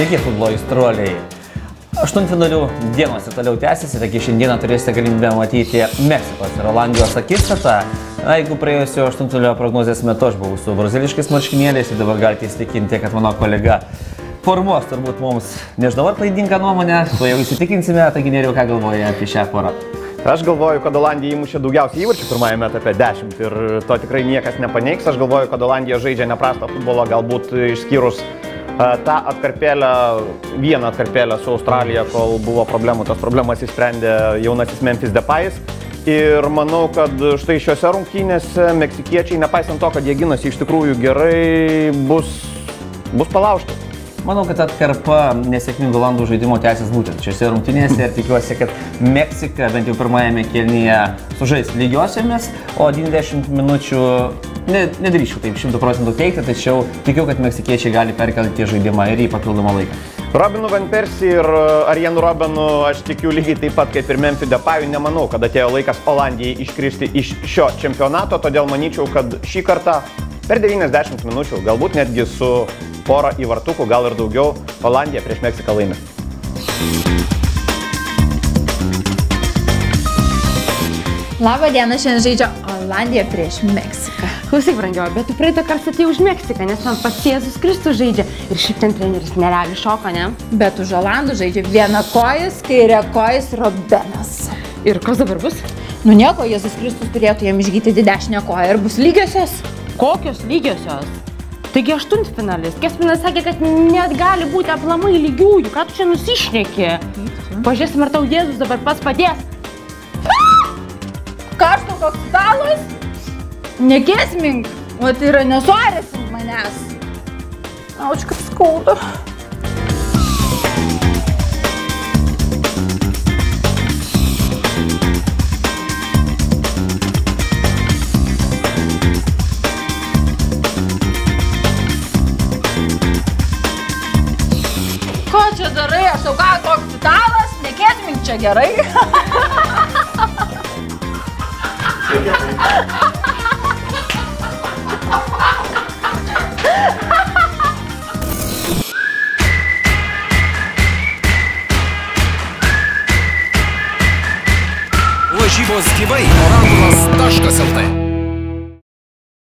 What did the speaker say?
Sveiki, futbolo aistruoliai. Aštuntfinalių dienos ir toliau tęsiasi, taigi šiandieną turėsite galimybę matyti Meksikos ir Olandijos akistatą. Jeigu praėjusio aštuntfinalio prognozės metu aš buvau su braziliškais marškinėliais, ir dabar galite įsitikinti, kad mano kolega formuos turbūt mums nežinau ar klaidingą nuomonę, to jau įsitikinsime, taigi Nerijau, ką galvoja apie šią porą? Aš galvoju, kad Olandija įmušė daugiausiai įvarčių pirmajame etape 10 ir to tikrai niekas nepaneigs. Aš galvoju, kad Olandija žaidžia neprastą futbolą, galbūt išskyrus tą atkarpėlę, vieną atkarpėlę su Australija, kol buvo problemų, tas problemas įsprendė jaunasis Memphis Depay'is. Ir manau, kad štai šiuose rungtynėse meksikiečiai, nepaisant to, kad jie ginasi iš tikrųjų gerai, bus palaužti. Manau, kad atkarpa nesėkmingų Olandų žaidimo tęsis būtent šiose rungtynėse ir tikiuosi, kad Meksika bent jau pirmajame kėlinyje sužais lygiosiomis, o 90 minučių nedrįščiau taip 100% teikti, tačiau tikiu, kad meksikiečiai gali perkelti žaidimą ir į papildomą laiką. Robinu Van Persie ir Arjenu Robenu aš tikiu lygiai taip pat kaip ir Memphis Depay'ui, nemanau, kad atėjo laikas Olandijai iškristi iš šio čempionato, todėl manyčiau, kad šį kartą per 90 minučių, galbūt netgi su porą įvartukų, gal ir daugiau, Olandija prieš Meksiką laimi. Labą dieną, šiandien žaidžia Olandija prieš Meksiką. Klausyk, brangioji, bet tu praeitą kartą atėjai už Meksiką, nes ten pats Jėzus Kristus žaidžia ir šiaip ten treneris nerealiai šoko, ne? Bet už Olandų žaidžia vienakojis, kairiakojis Robenas. Ir kas dabar bus? Nu nieko, Jėzus Kristus turėtų jam išgydyti dešinę koją ir bus lygiosios. Kokios lygiosios? Taigi aštuntfinalis. Kesminas sakė, kad net gali būti aplamai lygiųjų. Ką tu čia nusišneki? Pažiūrėsim, ar tau Jėzus dabar pats padės. Karšto koks stalas? Nekėsmink, o tai yra nesuarėsink manęs. Auč, kaip skauda. Ko čia darai? Aš jau ką toks stalas? Nekėsmink čia gerai. Lažybos gyvai orangulas.lt